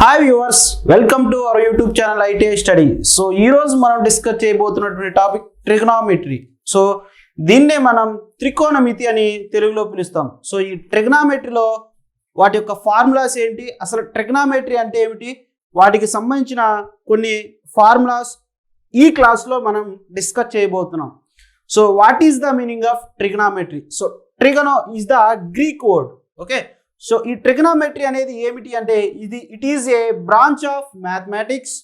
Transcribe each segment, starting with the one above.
Hi viewers, welcome to our YouTube channel ITI study. So ఈరోజు మనం discuss చేయబోతున్నటువంటి topic trigonometry. So దీన్నే మనం త్రికోణమితి అని తెలుగులో పిలుస్తాం. సో ఈ ట్రిగ్నామెట్రీలో వాటి యొక్క ఫార్ములాస్ ఏంటి, అసలు ట్రిగ్నామెట్రీ అంటే ఏమిటి, వాటికి సంబంధించిన కొన్ని ఫార్ములాస్ ఈ క్లాస్లో మనం డిస్కస్ చేయబోతున్నాం. So what is the meaning of trigonometry? So trigono is the Greek word. Okay, so ఈ ట్రిగనోమెట్రీ అనేది ఏమిటి అంటే it is a branch of mathematics.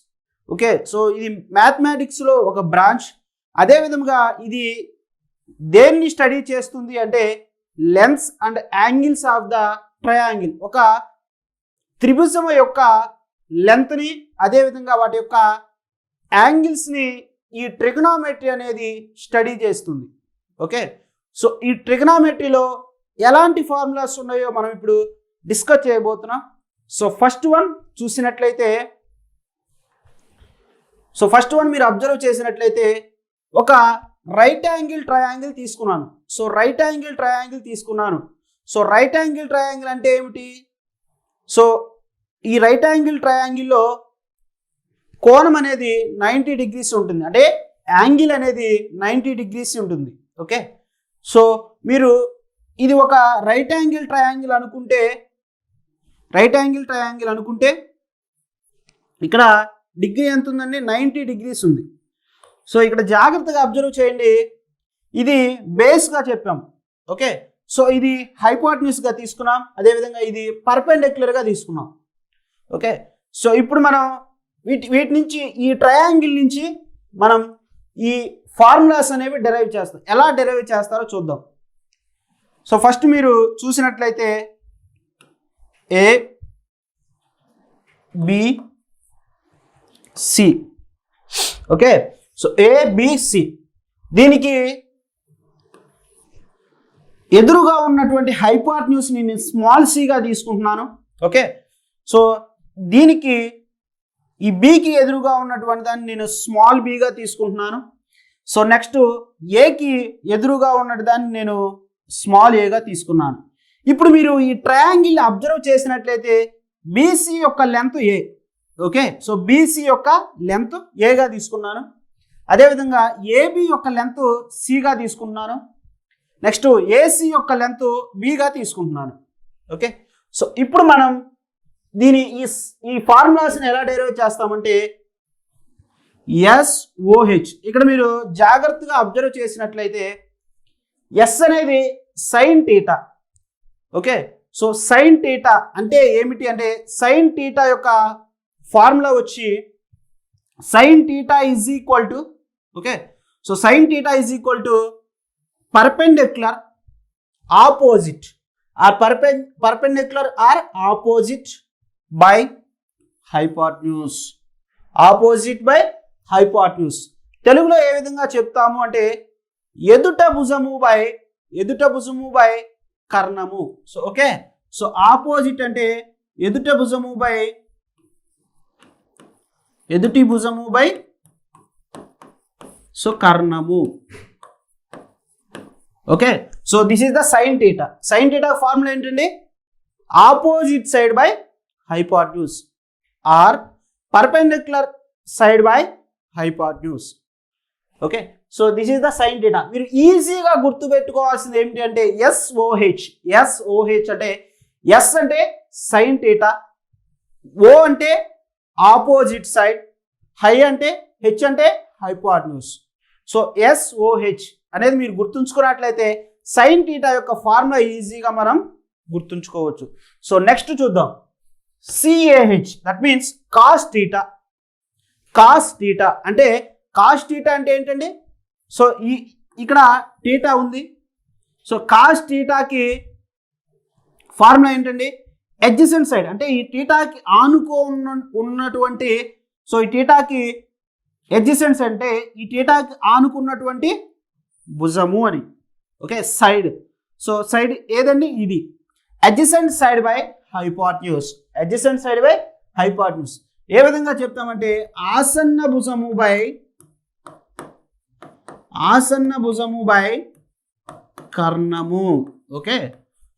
Okay, so ఇది మ్యాథమెటిక్స్లో ఒక బ్రాంచ్. అదేవిధంగా ఇది దేన్ని స్టడీ చేస్తుంది అంటే lens and angles of the triangle. ఒక త్రిభుజం యొక్క లెంత్ని అదేవిధంగా వాటి యొక్క యాంగిల్స్ని ఈ ట్రిగనోమెట్రీ అనేది స్టడీ చేస్తుంది. ఓకే, సో ఈ ట్రిగనోమెట్రీలో ఎలాంటి ఫార్ములాస్ ఉన్నాయో మనం ఇప్పుడు డిస్కస్ చేయబోతున్నాం. సో ఫస్ట్ వన్ చూసినట్లయితే, మీరు అబ్జర్వ్ చేసినట్లయితే ఒక రైట్ యాంగిల్ ట్రయాంగిల్ తీసుకున్నాను. సో రైట్ యాంగిల్ ట్రయాంగిల్ అంటే ఏమిటి? సో ఈ రైట్ యాంగిల్ ట్రయాంగిల్లో కోణం అనేది 90 డిగ్రీస్ ఉంటుంది, అంటే యాంగిల్ అనేది 90 డిగ్రీస్ ఉంటుంది. ఓకే, సో మీరు ఇది ఒక రైట్ యాంగిల్ ట్రయాంగిల్ అనుకుంటే ఇక్కడ డిగ్రీ ఎంత ఉందండి? 90 డిగ్రీస్ ఉంది. సో ఇక్కడ జాగ్రత్తగా అబ్జర్వ్ చేయండి, ఇది బేస్గా చెప్పాం. ఓకే, సో ఇది హైపోటెన్యూస్గా తీసుకున్నాం, అదేవిధంగా ఇది పర్పెండిక్యులర్గా తీసుకున్నాం. ఓకే, సో ఇప్పుడు మనం వీటి నుంచి ఈ ట్రయాంగిల్ నుంచి మనం ఈ ఫార్ములాస్ అనేవి డెరైవ్ చేస్తాం. ఎలా డెరైవ్ చేస్తారో చూద్దాం. సో ఫస్ట్ మీరు చూసినట్లయితే A B C. Okay, so ABC, దీనికి ఎదురుగా ఉన్నటువంటి హైపోటెన్యూస్ని నేను స్మాల్ సిగా తీసుకుంటున్నాను. ఓకే, సో దీనికి ఈ బికి ఎదురుగా ఉన్నటువంటి దాన్ని నేను స్మాల్ బిగా తీసుకుంటున్నాను. సో నెక్స్ట్ ఏకి ఎదురుగా ఉన్నటువంటి దాన్ని నేను స్మాల్ ఏగా తీసుకున్నాను. ఇప్పుడు మీరు ఈ ట్రయాంగిల్ అబ్జర్వ్ చేసినట్లయితే బీసీ యొక్క length A. Okay, so BC యొక్క లెంత్ ఏగా తీసుకున్నాను. అదేవిధంగా ఏబి యొక్క లెంత్ సిగా తీసుకుంటున్నాను. నెక్స్ట్ ఏసీ యొక్క లెంత్ బిగా తీసుకుంటున్నాను. ఓకే, సో ఇప్పుడు మనం దీని ఈ ఫార్ములాస్ని ఎలా డెరైవ్ చేస్తామంటే ఎస్ఓహెచ్. ఇక్కడ మీరు జాగ్రత్తగా అబ్జర్వ్ చేసినట్లయితే ఎస్ అనేది sine theta. Okay, so sine theta అంటే ఏమిటి అంటే సైన్ టీటా యొక్క ఫార్ములా వచ్చి sine theta is equal to, okay, so sine theta is equal to perpendicular opposite or perpendicular or opposite by hypotenuse. Opposite by hypotenuse తెలుగులో ఏ విధంగా చెప్తాము అంటే ఎదుట భుజము బై కర్ణము. సో ఓకే, సో ఆపోజిట్ అంటే ఎదుటి భుజము బై సో కర్ణము. Okay, so this is the sine theta. Sine theta formula ఏంటండి? Opposite side by hypotenuse or perpendicular side by hypotenuse. Okay, so this is the sine theta. మీరు ఈజీగా గుర్తుపెట్టుకోవాల్సింది ఏమిటి అంటే ఎస్ఓహెచ్ అంటే ఎస్ అంటే సైన్ టీటా, ఓ అంటే ఆపోజిట్ సైడ్, హై అంటే హెచ్ అంటే హైపోటెన్యూస్. సో ఎస్ఓహెచ్ అనేది మీరు గుర్తుంచుకున్నట్లయితే సైన్ టీటా యొక్క ఫార్ములా ఈజీగా మనం గుర్తుంచుకోవచ్చు. సో నెక్స్ట్ చూద్దాం, CAH, that means cos theta. అంటే కాస్ టీటా అంటే ఏంటండి? సో ఇక్కడ టీటా ఉంది. సో కాస్ టీటాకి ఫార్ములా ఏంటండి? ఎడ్జసెంట్ సైడ్, అంటే ఈ టీటాకి ఉన్నటువంటి, సో ఈ టీటాకి ఎడ్జసెంట్ సైడ్ అంటే ఈ టీటాకి ఆనుకున్నటువంటి భుజము అని. Okay, side. సో సైడ్ ఏదండి? ఇది ఎడ్జసెంట్ సైడ్ బై హైపోటెన్యూస్. ఏ విధంగా చెప్తామంటే ఆసన్న భుజము బై కర్ణము. ఓకే,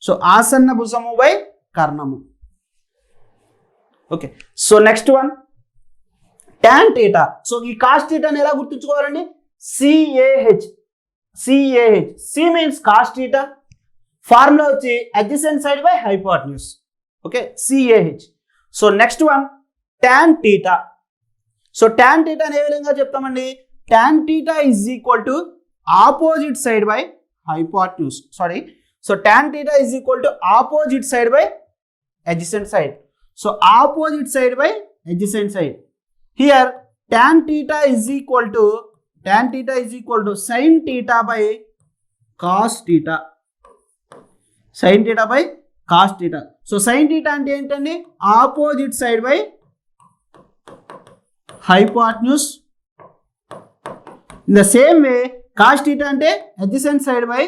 సో ఆసన్న భుజము బై కర్ణము. Okay, so next one tan theta. So ఈ cos theta ని ఎలా గుర్తుంచుకోవాలండి? CAH. C means cos theta. Formula వచ్చి adjacent side by hypotenuse. Okay, CAH. So next one tan theta. So tan theta ఏ విధంగా చెప్తామండి? tan theta is equal to opposite side by hypotenuse. So tan theta is equal to opposite side by adjacent side. So opposite side by adjacent side. Here tan theta is equal to sin theta by cos theta. Sin theta by cos theta. So sin theta అంటే ఏంటండి? Opposite side by hypotenuse. In the same way cos theta అంటే adjacent side by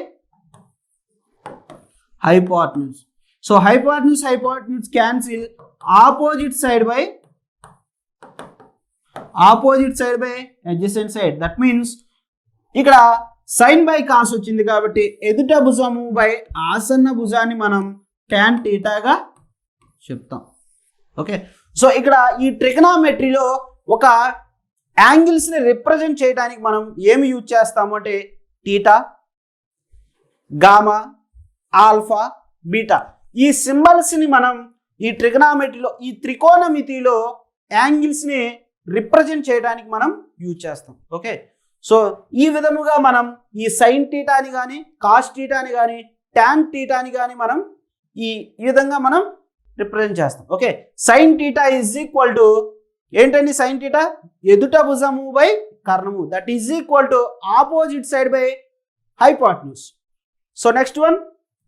hypotenuse. So hypotenuse cancel, opposite side by adjacent side. That means ఇక్కడ sin by cos వచ్చింది కాబట్టి ఎదుట భుజము by ఆసన్న భుజాన్ని మనం tan theta గా చెప్తాం. ఓకే, సో ఇక్కడ ఈ ట్రిగనామెట్రీలో ఒక యాంగిల్స్ ని రిప్రజెంట్ చేయడానికి మనం ఏమి యూజ్ చేస్తాము అంటే టీటా, గామా, ఆల్ఫా, బీటా ఈ సింబల్స్ ని మనం ఈ ట్రిగనామెట్రీలో ఈ త్రికోణమితిలో యాంగిల్స్ ని రిప్రజెంట్ చేయడానికి మనం యూజ్ చేస్తాం. ఓకే, సో ఈ విధముగా మనం ఈ సైన్ టీటాని కానీ కాస్ టీటాని కానీ ట్యాన్ టీటాని కానీ మనం ఈ విధంగా మనం రిప్రజెంట్ చేస్తాం. Okay, sine theta is equal to ఏంటండి? సైన్ టీటా ఎదుట భుజము బై కర్ణము, that is equal to opposite side by hypotenuse. So next one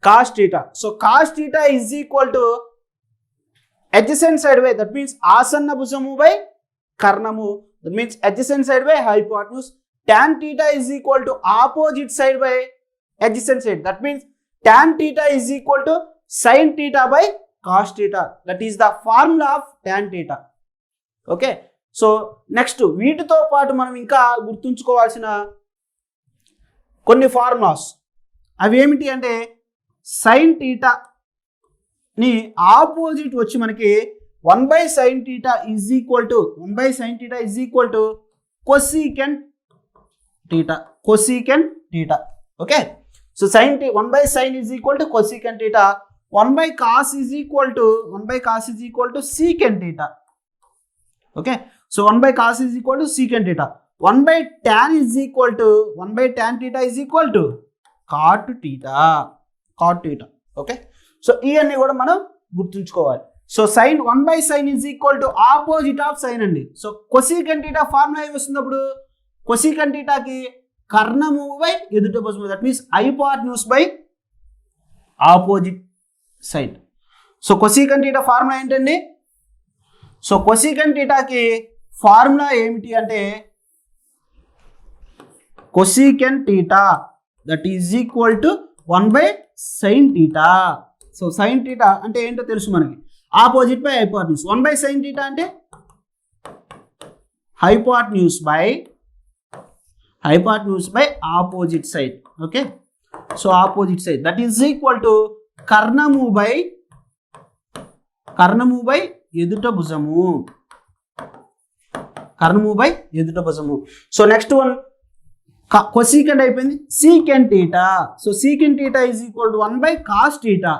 cos theta. So cos theta is equal to adjacent side by, that means ఆసన్న భుజము by కర్ణము, that means adjacent side by hypotenuse. Tan theta is equal to opposite side by adjacent side, that means tan theta is equal to sin theta by cos theta. That is the formula of tan theta. Okay, so next వీటితో పాటు మనం ఇంకా గుర్తుంచుకోవాల్సిన కొన్ని formulas అవి ఏమిటి అంటే sin theta ని ఆపోజిట్ వచ్చి మనకి 1/sin theta is equal to cosecant theta. Okay, so 1/sin is equal to cosecant theta, 1/cos is equal to secant theta. Okay, so 1/cos is equal to secant theta, 1/tan theta is equal to cot theta. Okay, so ఇవన్నీ కూడా మనం గుర్తుంచుకోవాలి. So sine 1/sin is equal to opposite of sine అండి. So cosecant theta formula ఏమి వస్తున్నప్పుడు cosecant థీటాకి కర్ణము by ఎదుట భుజము, that means hypotenuse by opposite side. So cosecant theta formula ఏంటండి? సో కొసీకెంట్ థీటాకి ఫార్ములా ఏమిటి అంటే cosecant theta that is equal to 1/sin theta. So sin theta అంటే ఏంటో తెలుసు మనకి, opposite by hypotenuse. 1/sin theta అంటే hypotenuse by opposite side. Okay, so opposite side that is equal to కర్ణము by ఎదుట భుజము. సో నెక్స్ట్ వన్ కొసీకెంట్ అయిపోయింది, secant theta. So secant theta is equal to 1/cos theta.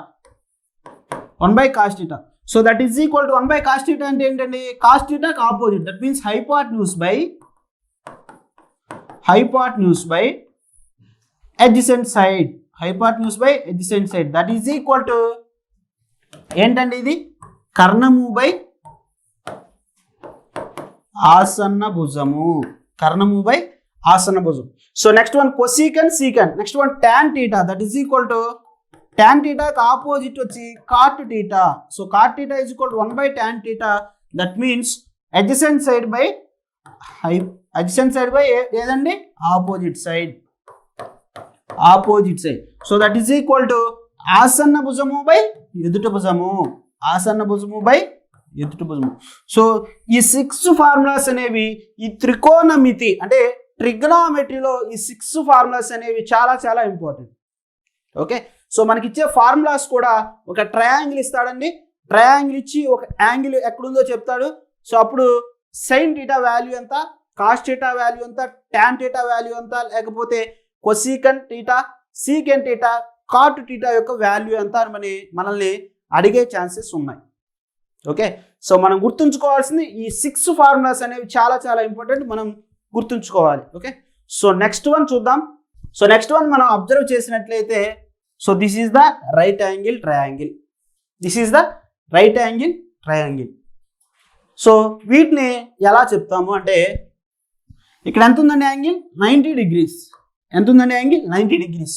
So that is equal to 1/cos theta అంటే ఏంటండి? Cos థీటాకి opposite, that means hypotenuse by adjacent side. That is equal to ఏంటండి? ఇది కర్ణము by ఆసన్న భుజము. So next one cosecant, secant. Next one tan theta, that is equal to tan theta కి opposite వచ్చి cot theta. So cot theta is equal to 1/tan theta, that means adjacent side by ఏదండి? Opposite side. So that is equal to ఆసన్న భుజము by ఎదుట భుజము. So ఈ 6 formulas అనేవి ఈ త్రికోణమితి అంటే ట్రిగ్నామెట్రీలో ఈ 6 ఫార్ములాస్ అనేవి చాలా చాలా ఇంపార్టెంట్. ఓకే, సో మనకి ఇచ్చే ఫార్ములాస్ కూడా ఒక ట్రయాంగిల్ ఇస్తాడండి, ట్రయాంగిల్ ఇచ్చి ఒక యాంగిల్ ఎక్కడుందో చెప్తాడు. సో అప్పుడు సైన్ టీటా వాల్యూ ఎంత, కాస్ టీటా వాల్యూ ఎంత, టాన్ టీటా వాల్యూ ఎంత, లేకపోతే cosecant theta, secant theta, cot theta యొక్క వాల్యూ ఎంత అని మనల్ని అడిగే ఛాన్సెస్ ఉన్నాయి. ఓకే, సో మనం గుర్తుంచుకోవాల్సింది ఈ 6 ఫార్ములాస్ అనేవి చాలా చాలా ఇంపార్టెంట్, మనం గుర్తుంచుకోవాలి. ఓకే, సో నెక్స్ట్ వన్ చూద్దాం. సో నెక్స్ట్ వన్ మనం అబ్జర్వ్ చేసినట్లయితే, so this is the right angle triangle, this is the right angle triangle. So వీటిని ఎలా చెప్తాము అంటే, ఇక్కడ ఎంత ఉందండి యాంగిల్ 90 డిగ్రీస్, ఎంత ఉందండి యాంగిల్ 90 డిగ్రీస్.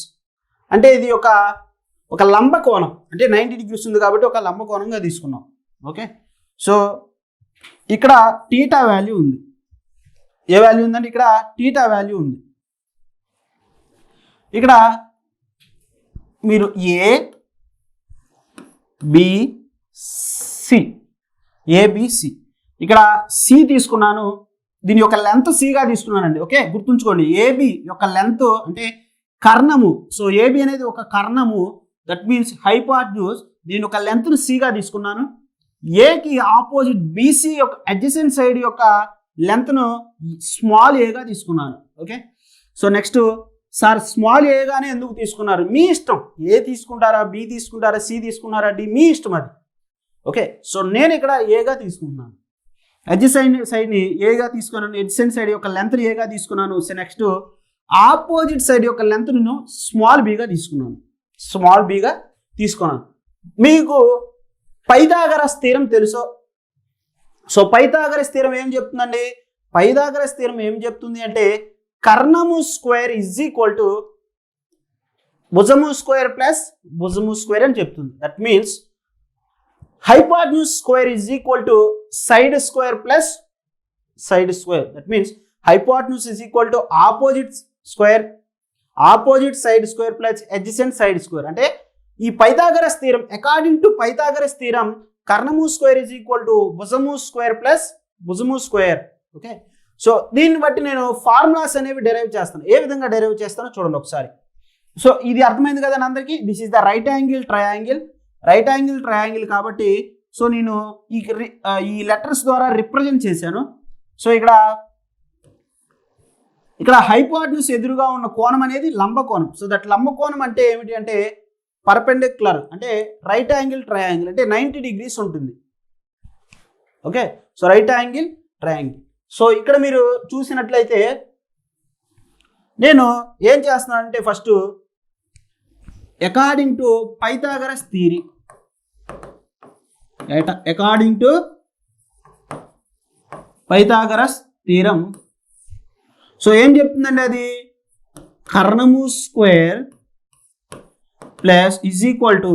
అంటే ఇది ఒక లంబ కోణం, అంటే 90 డిగ్రీస్ ఉంది కాబట్టి ఒక లంబ కోణంగా తీసుకున్నాం. ఓకే, సో ఇక్కడ టీటా వాల్యూ ఉంది. ఏ వాల్యూ ఉందండి? ఇక్కడ టీటా వాల్యూ ఉంది. ఇక్కడ మీరు ఏబిసి ఇక్కడ సి తీసుకున్నాను, దీని యొక్క లెంత్ సిగా తీసుకున్నానండి. ఓకే, గుర్తుంచుకోండి, ఏబి యొక్క లెంత్ అంటే కర్ణము. సో ఏబి అనేది ఒక కర్ణము, దట్ మీన్స్ హైపాట్న్యూస్. దీని యొక్క లెంత్ను సిగా తీసుకున్నాను. ఏకి ఆపోజిట్ బీసీ యొక్క అడ్జసెంట్ సైడ్ యొక్క లెంత్ను స్మాల్ ఏగా తీసుకున్నాను. Okay, so next sir small ఏగానే ఎందుకు తీసుకున్నారు? మీ ఇష్టం, ఏ తీసుకుంటారా, బి తీసుకుంటారా, సి తీసుకున్నారా, డి, మీ ఇష్టం అది. ఓకే, సో నేను ఇక్కడ ఏగా తీసుకుంటున్నాను, అడ్జసెంట్ సైడ్ని ఏగా తీసుకున్నాను, అడ్జసెంట్ సైడ్ యొక్క లెంత్ని ఏగా తీసుకున్నాను. సో నెక్స్ట్ ఆపోజిట్ సైడ్ యొక్క లెంత్ను స్మాల్ బీగా తీసుకున్నాను, స్మాల్ బీగా తీసుకున్నాను. మీకు పైథాగరస్ థీరం తెలుసో? సో పైథాగరస్ థీరం ఏం చెప్తుందండి? పైథాగరస్ థీరం ఏం చెప్తుంది అంటే, కర్ణము స్క్వేర్ ఈజ్ ఈక్వల్ టు భుజము స్క్వేర్ ప్లస్ భుజము స్క్వేర్ అని చెప్తుంది. That means hypotenuse square is equal to side square plus side square. That means hypotenuse is equal to opposite square, opposite side square plus adjacent side square. అంటే ఈ Pythagoras theorem, according to Pythagoras theorem, కర్ణము square is equal to భుజము square plus భుజము square. Okay, so దీన్ని బట్టి నేను formulas అనేవి derive చేస్తాను. ఏ విధంగా డెరైవ్ చేస్తానో చూడండి ఒకసారి. సో ఇది అర్థమైంది కదా అందరికీ? This is the right angle triangle, right angle triangle కాబట్టి సో నేను ఈ లెటర్స్ ద్వారా రిప్రజెంట్ చేశాను. సో ఇక్కడ హైపాట్న్యూస్ ఎదురుగా ఉన్న కోణం అనేది లంబ కోణం. సో దట్ లంబ కోణం అంటే ఏమిటి అంటే పర్పెండిక్యులర్, అంటే రైట్ యాంగిల్ ట్రయాంగిల్ అంటే 90 డిగ్రీస్ ఉంటుంది. Okay, so right angle triangle. So ఇక్కడ మీరు చూసినట్లయితే నేను ఏం చేస్తున్నానంటే, first according to Pythagoras theory, according to Pythagoras theorem, so ఏం చెప్తుందండి అది? కర్ణము square plus is equal to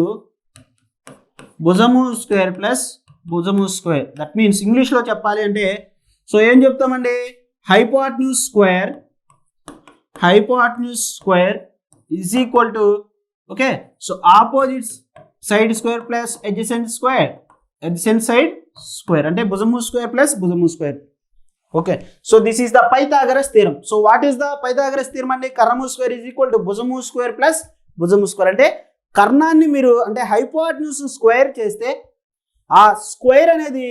భుజము స్క్వేర్ ప్లస్ భుజము స్క్వేర్. దట్ మీన్స్ ఇంగ్లీష్లో చెప్పాలి అంటే, సో ఏం చెప్తామండి? Hypotenuse square is equal to, okay, so opposite side square plus adjacent side square, అంటే భుజము స్క్వేర్ ప్లస్ భుజము square. Okay, so this is the Pythagoras theorem. So what is the Pythagoras theorem అండి? కర్ణము square is equal to భుజము square plus భుజము square. అంటే కర్ణాన్ని మీరు అంటే హైపాట్న్యూస్ square చేస్తే ఆ స్క్వేర్ అనేది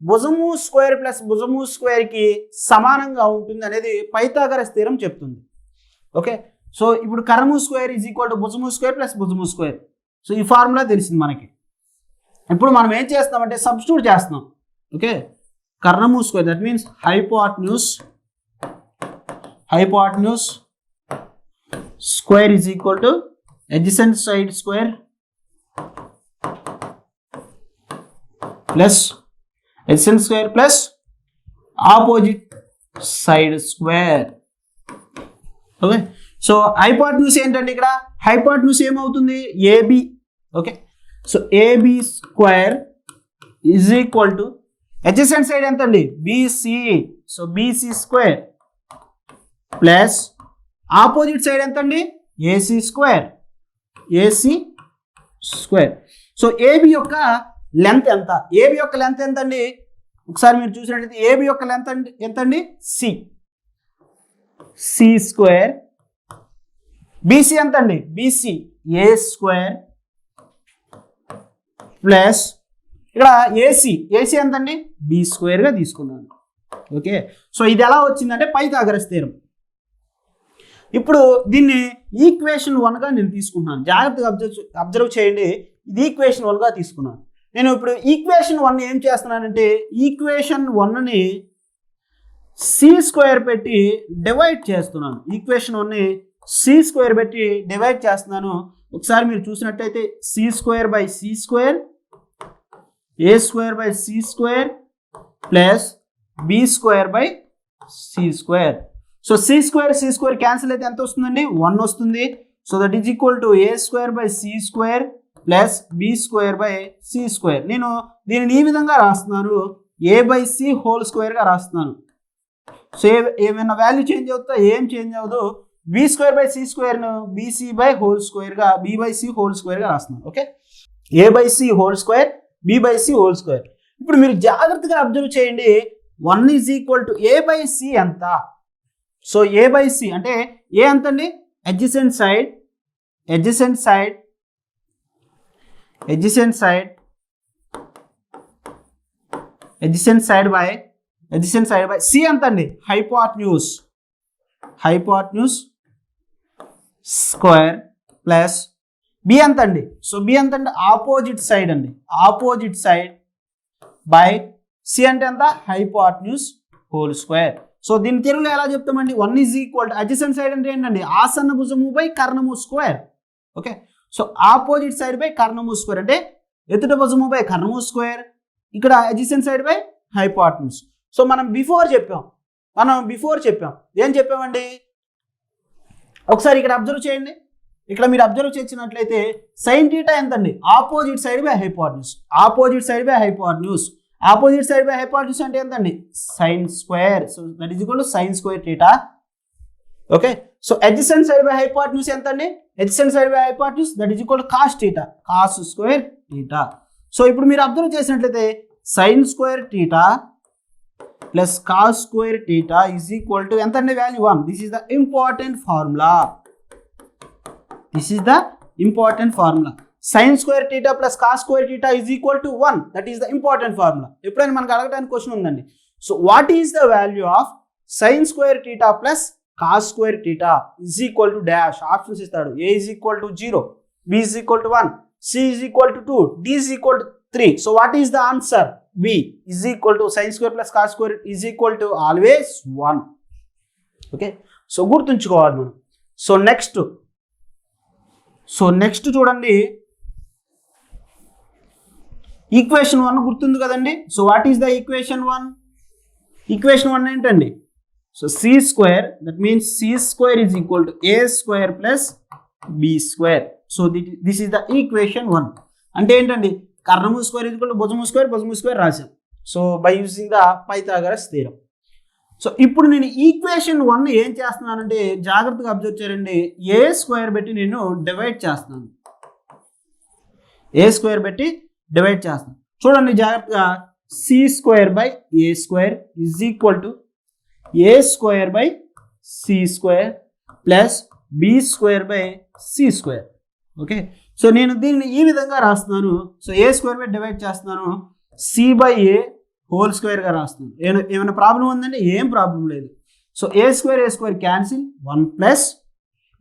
భుజము స్క్వేర్ ప్లస్ భుజము స్క్వేర్కి సమానంగా ఉంటుంది అనేది పైథాగరస్ థీరం చెప్తుంది. ఓకే, సో ఇప్పుడు కర్ణము స్క్వేర్ ఈజ్ ఈక్వల్ టు భుజము స్క్వేర్ ప్లస్ భుజము స్క్వేర్. సో ఈ ఫార్ములా తెలిసింది మనకి. ఇప్పుడు మనం ఏం చేస్తామంటే సబ్స్టిట్యూట్ చేస్తున్నాం. ఓకే, కర్ణము square, that means hypotenuse square is equal to adjacent side square plus adjacent square plus opposite side square. Okay, so hypotenuse ఏంటంటే ఇక్కడ హైపాట్న్యూస్ ఏమవుతుంది? AB. Okay, so AB square is equal to adjacent side ఎంత అండి? BC. So BC square plus opposite side ఎంత అండి? AC square. So AB యొక్క length ఎంత? AB యొక్క లెంత్ ఎంత అండి? ఒకసారి మీరు చూసినట్లయితే ఏబి యొక్క లెంత్ ఎంత అండి? C square. బీసీ ఎంత అండి? బీసీ ఏ స్క్వేర్ ప్లస్ ఇక్కడ ఏసీ ఎంతండి b² గా తీసుకున్నాను. ఓకే, సో ఇది ఎలా వచ్చిందంటే పైథాగరస్ థీరం. ఇప్పుడు దీన్ని ఈక్వేషన్ 1 గా నేను తీసుకున్నాను. జాగ్రత్తగా అబ్జర్వ్ చేయండి, ఇది ఈక్వేషన్ 1 గా తీసుకున్నాను. నేను ఇప్పుడు ఈక్వేషన్ 1 ఏం చేస్తున్నానంటే ఈక్వేషన్ 1ని c² పెట్టి డివైడ్ చేస్తున్నాను. ఈక్వేషన్ 1ని c² పెట్టి డివైడ్ చేస్తున్నాను. ఒకసారి మీరు చూసినట్టయితే c² by c² a² by c² plus b² by c². So c² cancel అయితే ఎంత వస్తుందండి 1 వస్తుంది. So that is equal to a² by c² plus b² by c². నేను దీనిని ఈ విధంగా రాస్తున్నాను, a/c² గా రాస్తున్నాను. సో ఏమైనా వాల్యూ చేంజ్ అవుతుందా, ఏం చేంజ్ అవ్వదు. b² బై c²ను bc/² గా b/c² గా రాస్తున్నాను. Okay, a/c² b/c². ఇప్పుడు మీరు జాగ్రత్తగా అబ్జర్వ్ చేయండి, 1 ఈజ్ ఈక్వల్ టు a/c ఎంత. సో a/c అంటే ఏ ఎంత అండి adjacent side by c ఎంత అండి హైపోటెన్యూస్ స్క్వేర్ ప్లస్ b ఎంత అండి. సో b ఎంత అంటే ఆపోజిట్ సైడ్ బై c అంటే ఎంత హైపోటెన్యూస్ హోల్ స్క్వేర్. సో దీని తెలుగులో ఎలా చెప్తామండి 1 is equal to adjacent side అంటే ఏంటండి ఆసన్న భుజము బై కర్ణము square. Okay, so opposite side by కర్ణము స్క్వేర్ అంటే ఎదుట భుజము బై కర్ణము స్క్వేర్, ఇక్కడ adjacent side by hypotenuse. So మనం బిఫోర్ చెప్పాం ఏం చెప్పామండి, ఒకసారి ఇక్కడ అబ్జర్వ్ చేయండి. ఇక్కడ మీరు అబ్జర్వ్ చేసినట్లయితే సైన్ థీటా ఎంతండి opposite side by hypotenuse. Opposite side by hypotenuse అంటే ఎంతండి sin². So that is equal to sin² θ. Okay, so adjacent side by hypotenuse ఎంతండి that is equal to cos² θ. So ఇప్పుడు మీరు అబ్జర్వ్ చేసినట్లయితే sin² θ plus cos² θ is equal to ఎంత అండి value 1. This is the important formula. sin² θ plus cos² θ is equal to 1. That is the important formula. ఎప్పుడైనా మనకు అడగడానికి question ఉందండి, so what is the value of sin² θ plus cos² θ is equal to dash options ఇస్తాడు. a is equal to 0, b is equal to 1, c is equal to 2, d is equal to 3. So what is the answer, b is equal to sin² plus cos² is equal to always 1. Okay, so గుర్తుంచుకోవాలి మనం. So next చూడండి, equation 1 గుర్తుంది కదండి. So what is the equation 1 ఏంటండి, so c², that means c² is equal to a² plus b². So this is the equation 1. అంటే ఏంటండి కర్ణము square is equal to భుజము స్క్వేర్ రాశాం. So by using the Pythagoras theorem. So ఇప్పుడు నేను equation 1 ఏం చేస్తున్నానంటే జాగ్రత్తగా అబ్జర్వ్ చేయండి, a² పెట్టి నేను డివైడ్ చేస్తున్నాను. చూడండి జాగ్రత్తగా c² by a² is equal to a² by c² plus b² by c². Okay, so నేను దీన్ని ఈ విధంగా రాస్తున్నాను. సో a² బై డివైడ్ చేస్తున్నాను, c/a² గా రాస్తున్నాను. ఏమైనా ప్రాబ్లం ఉందంటే ఏం ప్రాబ్లం లేదు. So a² cancel 1 plus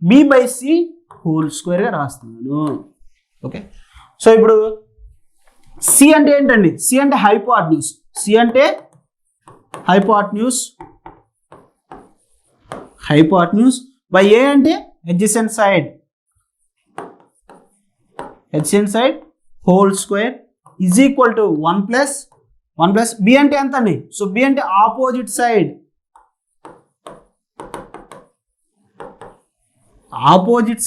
b/c² గా రాస్తున్నాను. ఓకే, సో ఇప్పుడు సి అంటే ఏంటండి, సి అంటే హైపోటెన్యూస్ బై ఏ అంటే adjacent side whole square is equal to 1 plus B అంటే ఎంత అండి, సో బి అంటే ఆపోజిట్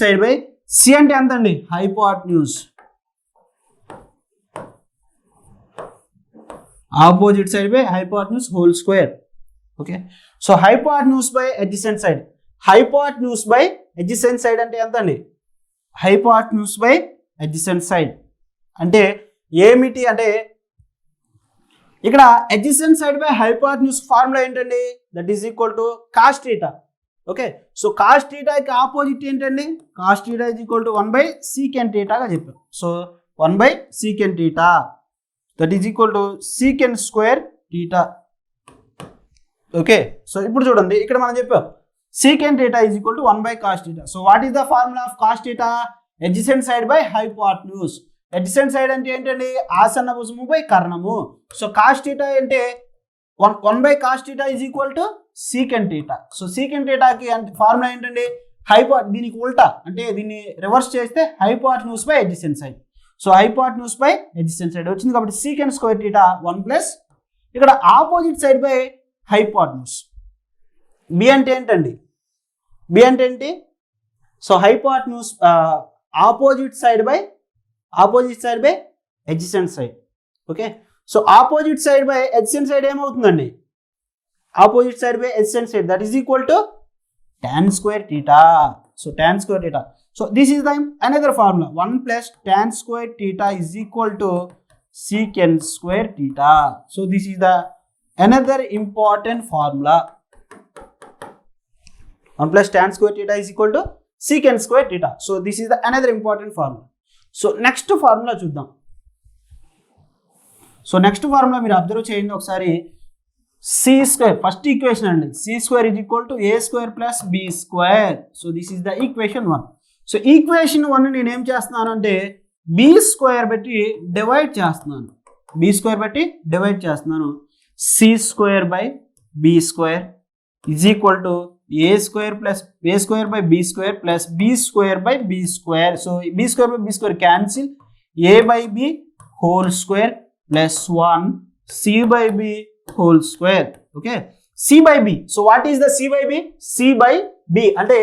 సైడ్ బై సి అంటే ఎంత అండి hypotenuse, opposite side by hypotenuse whole square. Okay, so hypotenuse by adjacent side అంటే ఎంత అండి, హైపోటెన్యూస్ బై అడ్జసెంట్ సైడ్ అంటే ఏమిటి అంటే ఇక్కడ adjacent side by hypotenuse formula ఏంటండి, that is equal to cos theta. Okay, so cos థీటాకి opposite ఏంటండి, cos theta is equal to 1/secant θ గా చెప్పాం. So 1/secant θ. That is equal to secant square theta. Okay, so ఇప్పుడు చూడండి ఇక్కడ మనం చెప్పాం secant theta is equal to 1/cos theta. So what is the formula of cos theta? Adjacent side by hypotenuse. Adjacent side అంటే ఏంటండి? ఆసన్న భుజము by కర్ణము. సో కాస్ టీటా అంటే 1/cos theta is equal to secant theta. So secant టీటాకి formula ఏంటండి? దీనికి ఉల్టా అంటే దీన్ని రివర్స్ చేస్తే hypotenuse by adjacent side. So hypotenuse by adjacent side వచ్చింది కాబట్టి సీకెండ్ స్క్వేర్ టీటా 1 ప్లస్ ఇక్కడ opposite side by hypotenuse. B అంటే ఏంటండి? బి అంటే ఏంటి? So hypotenuse opposite side by adjacent side. Okay, so opposite side by adjacent side ఏమవుతుందండి? Opposite side by adjacent side that is equal to tan square theta. So tan square theta. So this is the another formula. 1 plus tan square theta is equal to secant square theta. So this is the another important formula. 1 plus tan square theta is equal to secant square theta. So this is the another important formula. So next formula చూద్దాం. So next formula మీరు observe చేయండి ఒకసారి. C square first equation అండి. C square is equal to A square plus B square. So this is the equation 1. So equation 1 నేను ఏం చేస్తున్నాను అంటే B square బట్టి డివైడ్ చేస్తున్నాను. బి స్క్వేర్ బట్టి డివైడ్ చేస్తున్నాను. C square by B square is equal to A square by B square plus B square by B square. So B square by B square cancel. A by B whole square plus 1 C by B whole square. Okay, c by b. So what is the c by b? c by b అంటే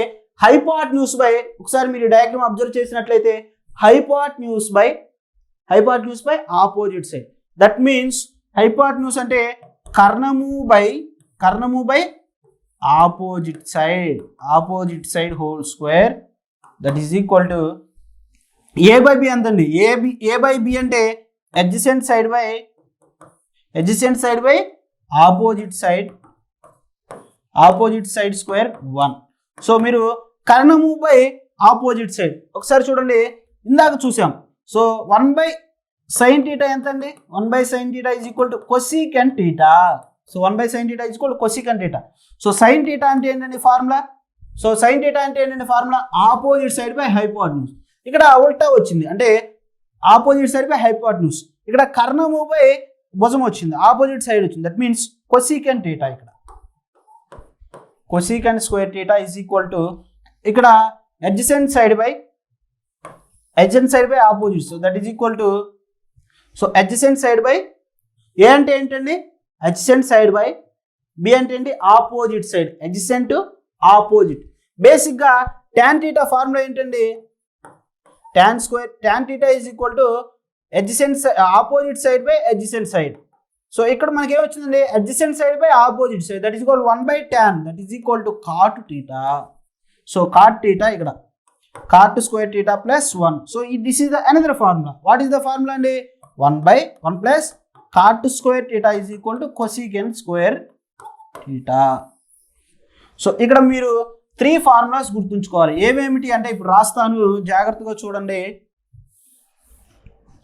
hypotenuse by, ఒకసారి మీరు diagram observe చేసినట్లయితే hypotenuse by opposite side. That means hypotenuse అంటే కర్ణము by opposite side whole square that is equal to A by B అంతండి. A by B అంటే adjacent side by opposite side square 1. So మీరు కర్ణము by opposite side ఒకసారి చూడండి, ఇందాక చూసాం. సో 1/sin θ ఎంత అండి? 1/sin θ is equal to cosecant θ. So 1/sin θ is equal to cosecant θ. So sin θ అంటే ఏంటండి ఫార్ములా? సో sin θ అంటే ఏంటండి formula? Opposite side by hypotenuse. ఇక్కడ ఉల్టా వచ్చింది అంటే ఆపోజిట్ సైడ్ బై హైపోటెన్యూస్. ఇక్కడ కర్ణము బై భుజం వచ్చింది, ఆపోజిట్ సైడ్ వచ్చింది. That means cosecant θ. ఇక్కడ cosecant square θ is equal to ఇక్కడ adjacent side by opposite. So that is equal to so adjacent side by A అంటే ఏంటండి? అడ్జసెంట్ సైడ్ బై బి అంటే ఏంటి? Opposite side. Adjacent opposite. బేసిక్గా tan θ formula ఏంటండి? tan θ is equal to opposite side by adjacent side. So ఇక్కడ మనకి ఏమొచ్చిందండి? Adjacent side by opposite side that is equal 1/tan that is equal to cot θ. So cot θ ఇక్కడ cot square θ plus 1. So this is the another formula. What is the formula అండి? 1/1 plus cot square θ is equal to cosecant square θ. So ఇక్కడ మీరు 3 formulas గుర్తుంచుకోవాలి. ఏమేమిటి అంటే ఇప్పుడు రాస్తాను, జాగ్రత్తగా చూడండి.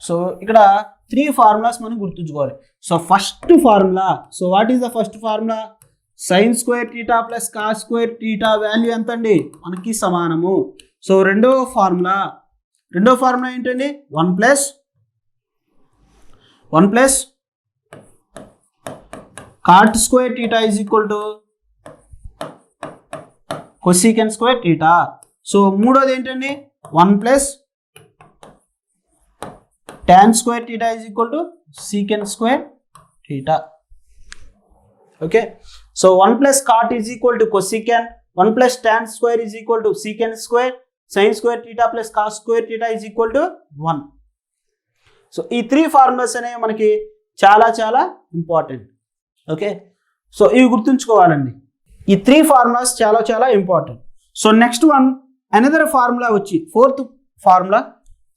సో ఇక్కడ 3 ఫార్ములాస్ మనం గుర్తుంచుకోవాలి. So first formula, so what is the first formula? sin square θ plus cos square θ value ఎంత అండి? మనకి సమానము. సో రెండో ఫార్ములా ఏంటండి? 1 plus cot square θ is equal to cosecant square θ. So మూడోది ఏంటండి? 1 plus tan square θ is equal to secant square θ. Okay, so 1 plus cot is equal to cosecant, 1 plus tan square is equal to secant square, sin square θ plus cos square θ is equal to 1. So ఈ 3 formulas అనేవి మనకి చాలా important. Okay, so ఇవి గుర్తుంచుకోవాలండి. ఈ 3 formulas చాలా important. So next one another formula వచ్చి 4th formula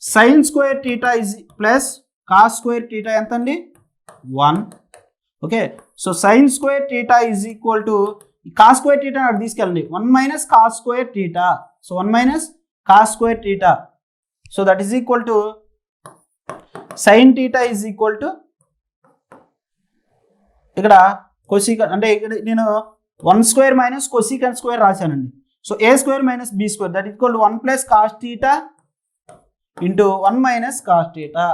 sin square θ is plus cos square θ ఎంత అండి? 1. Okay, so sin square θ is equal to cos square θ అటు తీసుకెళ్ళండి 1 minus cos square θ. So 1 minus cos square θ. So that is equal to sin θ is equal to ఇక్కడ cosecant అంటే ఇక్కడ నేను 1 square minus cosecant square రాశానండి. So A square minus B square that equal to 1 plus cos theta into 1 minus cos theta.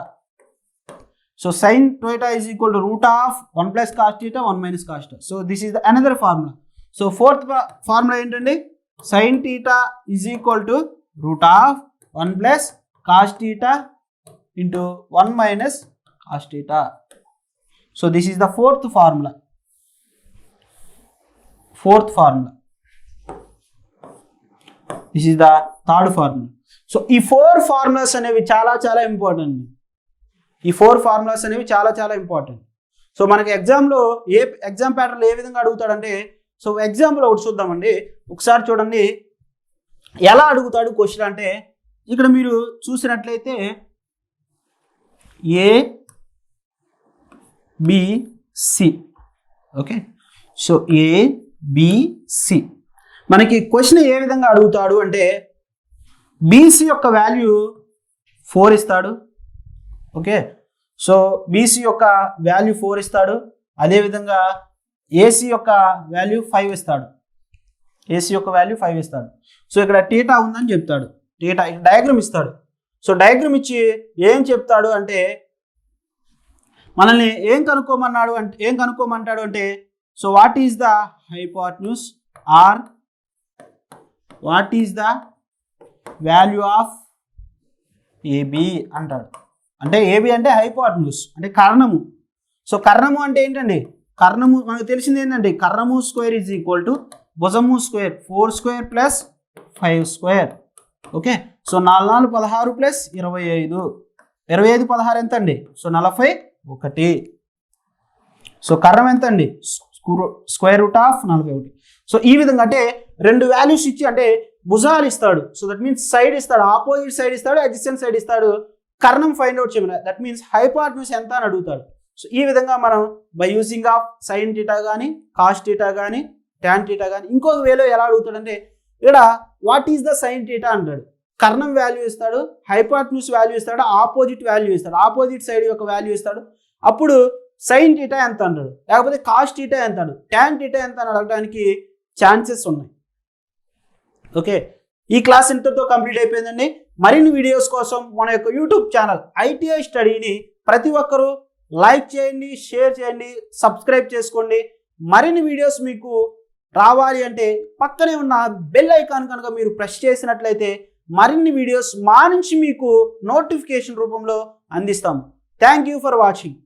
So sine theta is equal to root of 1 plus cos theta 1 minus cos theta. So this is another formula. So fourth formula ఏంటండి, sine theta is equal to root of 1 plus cos theta into 1 minus cos theta. So this is the fourth formula. This is the third formula. So ఈ 4 formulas అనేవి చాలా చాలా important. ఈ 4 formulas అనేవి చాలా చాలా important. So మనకి ఎగ్జామ్లో ఎగ్జామ్ ప్యాటర్న్లో ఏ విధంగా అడుగుతాడంటే, సో ఎగ్జాంపుల్ ఒకటి చూద్దామండి. ఒకసారి చూడండి ఎలా అడుగుతాడు క్వశ్చన్ అంటే, ఇక్కడ మీరు చూసినట్లయితే ABC. ఓకే, సో ABC మనకి క్వశ్చన్ ఏ విధంగా అడుగుతాడు అంటే, బీసీ యొక్క వాల్యూ 4 ఇస్తాడు. ఓకే, సో బీసీ యొక్క వాల్యూ 4 ఇస్తాడు. అదేవిధంగా ఏసీ యొక్క వాల్యూ 5 ఇస్తాడు. సో ఇక్కడ టీటా ఉందని చెప్తాడు. టీటా డయాగ్రామ్ ఇస్తాడు. సో డయాగ్రామ్ ఇచ్చి ఏం చెప్తాడు అంటే, మనల్ని ఏం కనుక్కోమంటాడు అంటే so what is the hypotenuse or what is the value of AB అంటాడు. అంటే ఏబి అంటే హైపోటెన్యూస్ అంటే కర్ణము. సో కర్ణము అంటే ఏంటండి, కర్ణము మనకు తెలిసింది ఏంటండి, కర్ణము స్క్వేర్ ఈజ్ ఈక్వల్ టు భుజము square 4 square plus 5 square. Okay, so 4 4 16 plus 25. 25 16 ఎంత అండి, సో 41. సో కర్ణం ఎంత అండి, స్క్వేర్ రూట్ ఆఫ్ 41. సో ఈ విధంగా అంటే 2 వాల్యూస్ ఇచ్చి అంటే భుజాలు ఇస్తాడు. సో దట్ మీన్స్ సైడ్ ఇస్తాడు, ఆపోజిట్ సైడ్ ఇస్తాడు, అడ్జసెంట్ సైడ్ ఇస్తాడు. కర్ణం ఫైండ్ అవుట్ చేయమని, దట్ మీన్స్ హైపోటెన్యూస్ ఎంత అని అడుగుతాడు. సో ఈ విధంగా మనం by using of sine theta కానీ కాస్ థీటా కానీ ట్యాన్ థీటా కానీ ఇంకొక వేలో ఎలా అడుగుతాడంటే, ఇక్కడ what is the sine theta అంటాడు. కర్ణం వాల్యూ ఇస్తాడు, హైపోటెన్యూస్ వాల్యూ ఇస్తాడు, ఆపోజిట్ వాల్యూ ఇస్తాడు, ఆపోజిట్ సైడ్ యొక్క వాల్యూ ఇస్తాడు. అప్పుడు సైన్ థీటా ఎంత అంటాడు, లేకపోతే కాస్ థీటా ఎంత అంటాడు, ట్యాన్ థీటా ఎంత అని అడగడానికి ఛాన్సెస్ ఉన్నాయి. ఓకే, ఈ క్లాస్ ఇంతటితో కంప్లీట్ అయిపోయిందండి. మరిన్ని వీడియోస్ కోసం మన యొక్క యూట్యూబ్ ఛానల్ ఐటీఐ స్టడీని ప్రతి ఒక్కరూ లైక్ చేయండి, షేర్ చేయండి, సబ్స్క్రైబ్ చేసుకోండి. మరిన్ని వీడియోస్ మీకు రావాలి అంటే పక్కనే ఉన్న బెల్ ఐకాన్ కనుక మీరు ప్రెస్ చేసినట్లయితే మరిన్ని వీడియోస్ మా నుంచి మీకు నోటిఫికేషన్ రూపంలో అందిస్తాము. Thank you for watching.